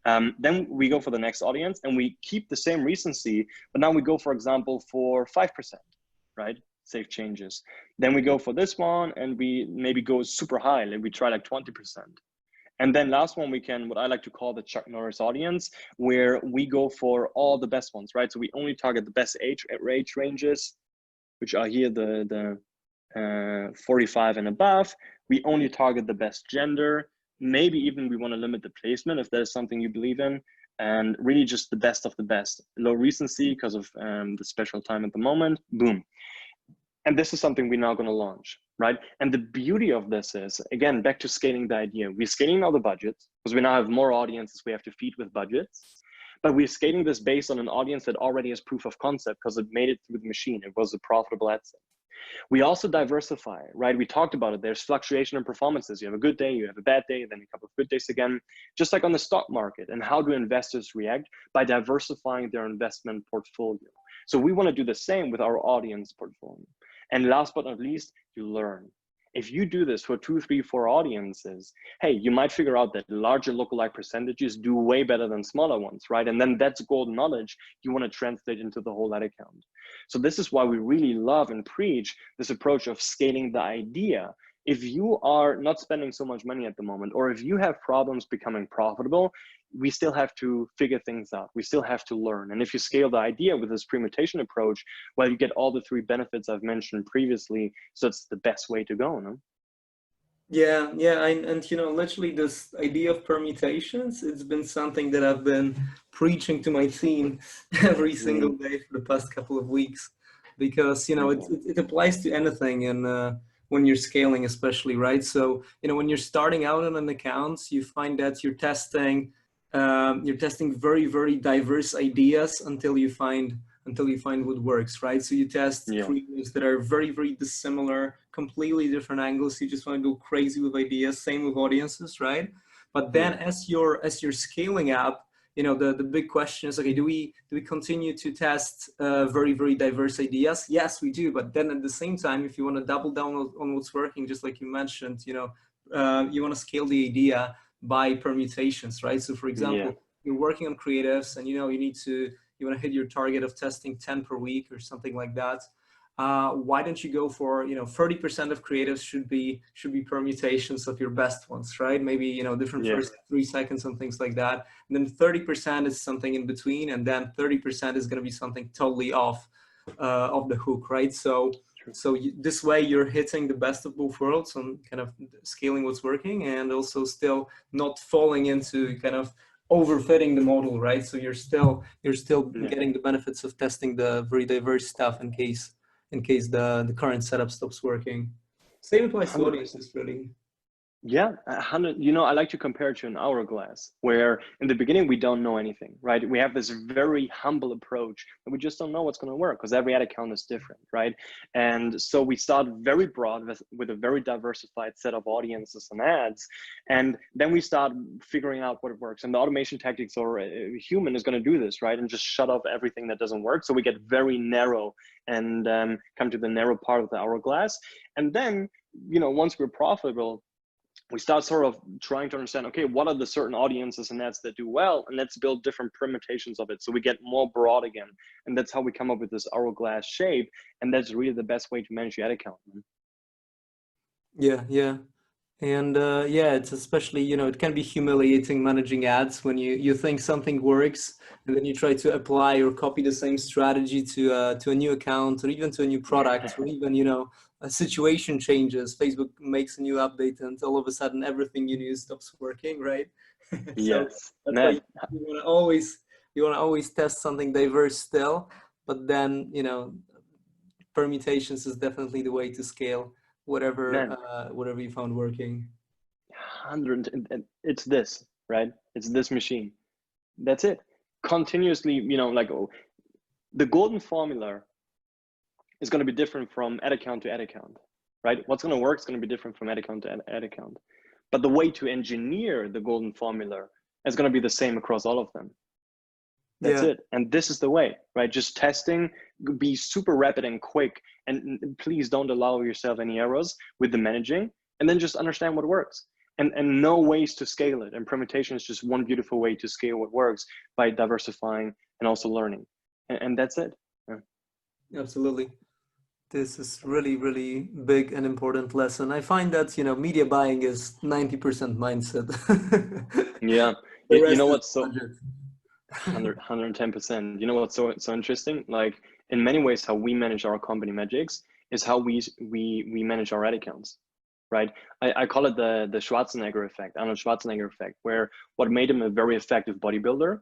Then we go for the next audience and we keep the same recency, but now we go, for example, for 5%, right? Save changes. Then we go for this one and we maybe go super high, like we try like 20%. And then last one, we can, what I like to call the Chuck Norris audience, where we go for all the best ones, right? So we only target the best age ranges, which are here the 45 and above. We only target the best gender. Maybe even we want to limit the placement if that is something you believe in. And really just the best of the best. Low recency because of the special time at the moment. Boom. And this is something we're now going to launch, right? And the beauty of this is, again, back to scaling the idea. We're scaling now the budgets because we now have more audiences we have to feed with budgets. But we're scaling this based on an audience that already has proof of concept because it made it through the machine. It was a profitable ad set. We also diversify, right? We talked about it. There's fluctuation in performances. You have a good day, you have a bad day, then a couple of good days again, just like on the stock market. And how do investors react? By diversifying their investment portfolio. So we want to do the same with our audience portfolio. And last but not least, you learn. If you do this for 2, 3, 4 audiences, hey, you might figure out that larger lookalike percentages do way better than smaller ones, right? And then that's golden knowledge you want to translate into the whole ad account. So this is why we really love and preach this approach of scaling the idea. If you are not spending so much money at the moment, or if you have problems becoming profitable, we still have to figure things out. We still have to learn. And if you scale the idea with this permutation approach, well, you get all the 3 benefits I've mentioned previously. So it's the best way to go, no? Yeah, and you know, literally this idea of permutations, it's been something that I've been preaching to my team every single day for the past couple of weeks, because, you know, it applies to anything. And when you're scaling, especially, right? So, you know, when you're starting out on an account, you find that you're testing very, very diverse ideas until you find what works, right? So you test creatives that are very, very dissimilar, completely different angles. You just want to go crazy with ideas. Same with audiences, right? But then as you're scaling up, the big question is, okay, do we continue to test very, very diverse ideas? Yes, we do. But then at the same time, if you want to double down on what's working, just like you mentioned, you want to scale the idea by permutations, right? So for example, you're working on creatives and, you want to hit your target of testing 10 per week or something like that. Why don't you go for 30% of creatives should be permutations of your best ones, right? Maybe different first 3 seconds and things like that, and then 30% is something in between, and then 30% is going to be something totally off the hook, right? So this way you're hitting the best of both worlds on kind of scaling what's working, and also still not falling into kind of overfitting the model, right? So you're still getting the benefits of testing the very diverse stuff in case the current setup stops working. Same applies to audiences, really. Yeah, 100. I like to compare it to an hourglass, where in the beginning we don't know anything, right? We have this very humble approach, and we just don't know what's going to work because every ad account is different, right? And so we start very broad with a very diversified set of audiences and ads, and then we start figuring out what works. And the automation tactics or a human is going to do this, right? And just shut off everything that doesn't work. So we get very narrow and come to the narrow part of the hourglass. And then, once we're profitable, we start sort of trying to understand, okay, what are the certain audiences and ads that do well, and let's build different permutations of it so we get more broad again. And that's how we come up with this hourglass shape, and that's really the best way to manage your ad account. Yeah. And it's especially, it can be humiliating managing ads when you think something works and then you try to apply or copy the same strategy to a new account or even to a new product, or even, a situation changes. Facebook makes a new update and all of a sudden everything you knew stops working, right? So Yes. that's why you want to always test something diverse still, but then, permutations is definitely the way to scale whatever you found working. 100. It's this, right? It's this machine. That's it. Continuously, the golden formula is going to be different from ad account to ad account, right? What's going to work is going to be different from ad account to ad account. But the way to engineer the golden formula is going to be the same across all of them. That's it. And this is the way, right? Just testing, be super rapid and quick, and please don't allow yourself any errors with the managing, and then just understand what works. And know ways to scale it. And permutation is just one beautiful way to scale what works by diversifying and also learning. And that's it. Yeah. Absolutely. This is really, really big and important lesson. I find that, media buying is 90% mindset. Yeah. You know what's so 110%. You know what's so interesting? Like, in many ways, how we manage our company Madgicx is how we manage our ad accounts, right? I call it the Schwarzenegger effect, Arnold Schwarzenegger effect, where what made him a very effective bodybuilder,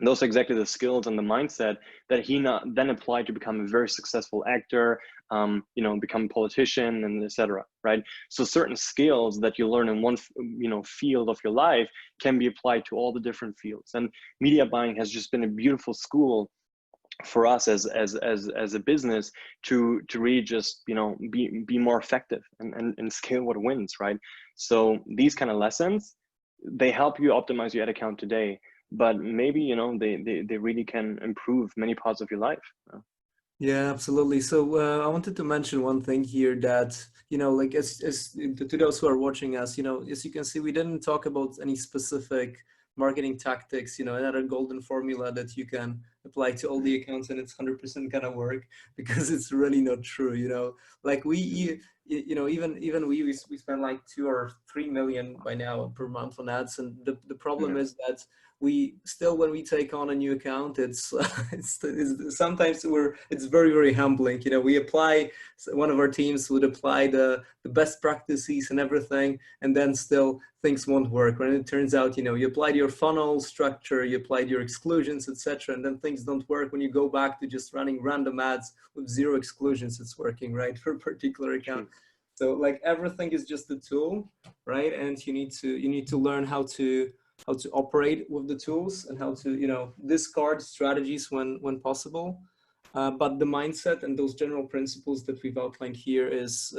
those are exactly the skills and the mindset that he then applied to become a very successful actor, become a politician, and etc. Right? So certain skills that you learn in one, field of your life can be applied to all the different fields. And media buying has just been a beautiful school for us as a business to really just be more effective and scale what wins, right? So these kind of lessons, they help you optimize your ad account today. But maybe they really can improve many parts of your life. Yeah, absolutely. So I wanted to mention one thing here that like as to those who are watching us, as you can see, we didn't talk about any specific marketing tactics, another golden formula that you can apply to all the accounts and it's 100% gonna work, because it's really not true. Like we spend like 2 or 3 million by now per month on ads, and the problem is that we still, when we take on a new account, it's sometimes it's very, very humbling. We apply, one of our teams would apply the best practices and everything, and then still things won't work. When it turns out, you applied your funnel structure, you applied your exclusions, etc., and then things don't work. When you go back to just running random ads with 0 exclusions, it's working, right, for a particular account. So like everything is just a tool, right? And you need to learn how to operate with the tools and how to discard strategies when possible. But the mindset and those general principles that we've outlined here is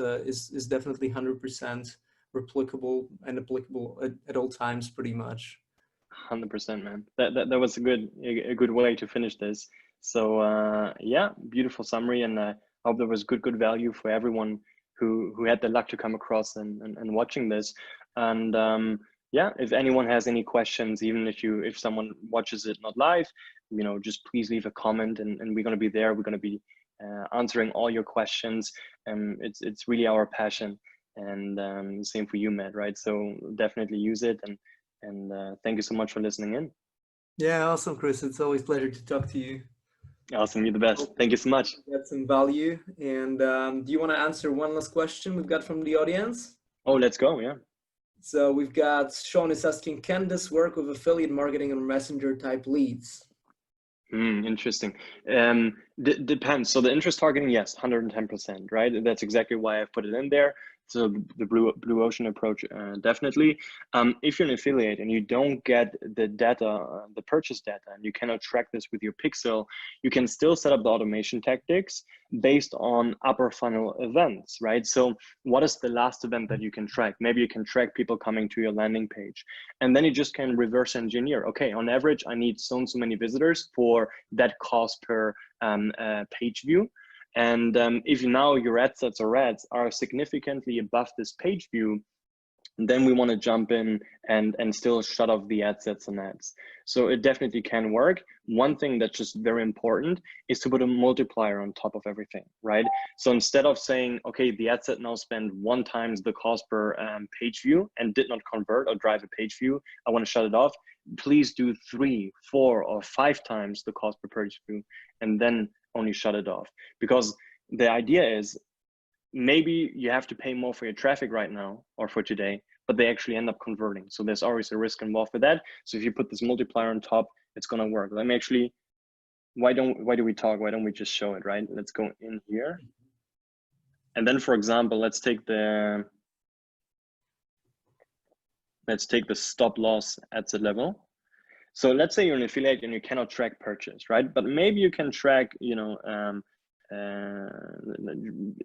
definitely 100% replicable and applicable at all times, pretty much. 100%, man. That was a good way to finish this. So yeah, beautiful summary, and I hope there was good value for everyone who had the luck to come across and watching this. And yeah, if anyone has any questions, even if someone watches it not live, just please leave a comment, and we're going to be there. We're going to be answering all your questions. It's really our passion, and same for you, Matt, right? So definitely use it, and thank you so much for listening in. Yeah, awesome, Chris. It's always a pleasure to talk to you. Awesome, you're the best. Thank you so much. Get some value. And do you want to answer one last question we've got from the audience? Oh, let's go. Yeah. So we've got Sean is asking, can this work with affiliate marketing and messenger type leads? Interesting. Depends. So the interest targeting, yes, 110%, right? That's exactly why I've put it in there. So the blue ocean approach, definitely. If you're an affiliate and you don't get the data, the purchase data, and you cannot track this with your pixel, you can still set up the automation tactics based on upper funnel events, right? So what is the last event that you can track? Maybe you can track people coming to your landing page, and then you just can reverse engineer. Okay, on average, I need so and so many visitors for that cost per page view. And if now your ad sets or ads are significantly above this page view, then we want to jump in and still shut off the ad sets and ads. So it definitely can work. One thing that's just very important is to put a multiplier on top of everything, right? So instead of saying, okay, the ad set now spent 1 times the cost per page view and did not convert or drive a page view, I want to shut it off. Please do 3, 4, or 5 times the cost per page view, and then only shut it off. Because the idea is, maybe you have to pay more for your traffic right now or for today, but they actually end up converting. So there's always a risk involved with that. So if you put this multiplier on top, it's going to work. Let me actually, why do we talk? Why don't we just show it, right? Let's go in here. And then, for example, let's take the stop loss ad set level. So let's say you're an affiliate and you cannot track purchase, right? But maybe you can track, and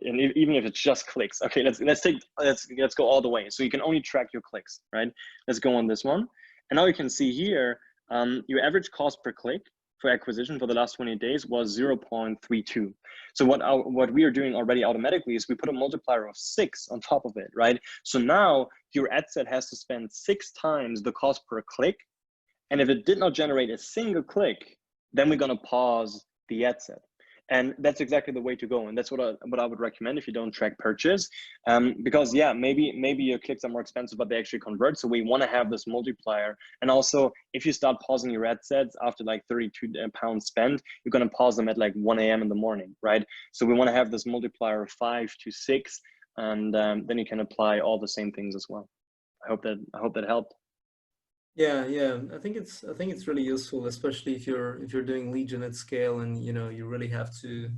even if it's just clicks. Okay, let's go all the way. So you can only track your clicks, right? Let's go on this one. And now you can see here, your average cost per click for acquisition for the last 20 days was 0.32. So what we are doing already automatically is we put a multiplier of 6 on top of it, right? So now your ad set has to spend 6 times the cost per click. And if it did not generate a single click, then we're going to pause the ad set. And that's exactly the way to go. And that's what I would recommend if you don't track purchase. Because yeah, maybe your clicks are more expensive, but they actually convert. So we want to have this multiplier. And also, if you start pausing your ad sets after like 32 pounds spent, you're going to pause them at like 1 a.m. in the morning, right? So we want to have this multiplier of 5 to 6, and then you can apply all the same things as well. I hope that helped. Yeah. I think it's really useful, especially if you're doing lead gen at scale, and you really have to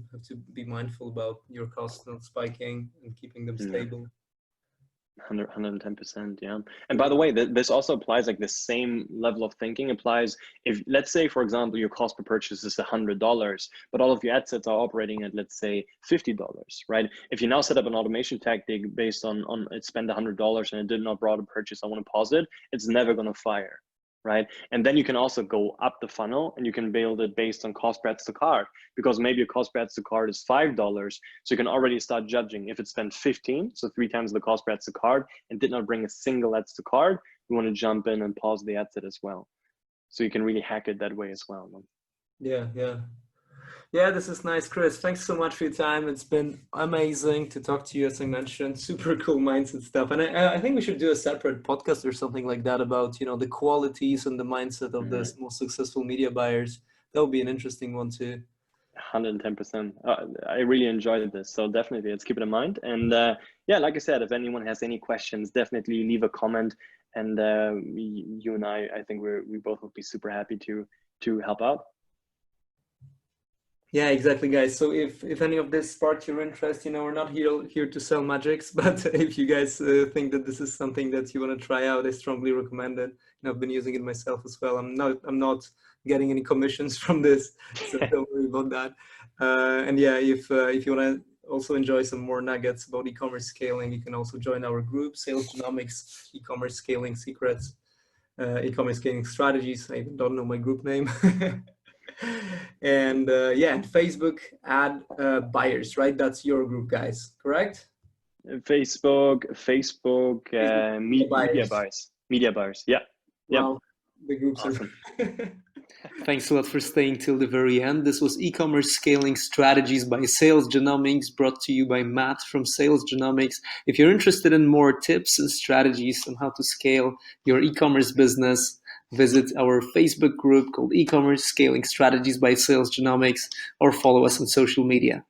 be mindful about your costs not spiking and keeping them stable. 110%, yeah. And by the way, this also applies, like the same level of thinking applies if, let's say, for example, your cost per purchase is $100, but all of your ad sets are operating at, let's say, $50, right? If you now set up an automation tactic based on it spent $100 and it did not brought a purchase, I want to pause it, it's never going to fire. Right? And then you can also go up the funnel and you can build it based on cost per ads to cart, because maybe your cost per ads to cart is $5. So you can already start judging if it spent 15, so 3 times the cost per ads to cart, and did not bring a single ads to cart, you want to jump in and pause the ad set as well. So you can really hack it that way as well. Yeah, this is nice, Chris. Thanks so much for your time. It's been amazing to talk to you, as I mentioned. Super cool mindset stuff. And I think we should do a separate podcast or something like that about, the qualities and the mindset of the most successful media buyers. That would be an interesting one too. 110%. I really enjoyed this. So definitely let's keep it in mind. And yeah, like I said, if anyone has any questions, definitely leave a comment. And you and I think we both would be super happy to help out. Yeah, exactly, guys. So if any of this sparked your interest, we're not here to sell Madgicx, but if you guys think that this is something that you want to try out, I strongly recommend it. I've been using it myself as well. I'm not getting any commissions from this, so don't worry about that. And yeah, if you want to also enjoy some more nuggets about e-commerce scaling, you can also join our group, Sales Genomics, E-commerce Scaling Secrets. e-commerce scaling strategies. I even don't know my group name. And and Facebook ad buyers, right? That's your group, guys, correct? Facebook, Buyers. media buyers. Yeah. Yep. Wow, the groups Awesome. are. Thanks a lot for staying till the very end. This was e-commerce scaling strategies by Sales Genomics, brought to you by Matt from Sales Genomics. If you're interested in more tips and strategies on how to scale your e-commerce business, visit our Facebook group called e-commerce scaling strategies by Sales Genomics, or follow us on social media.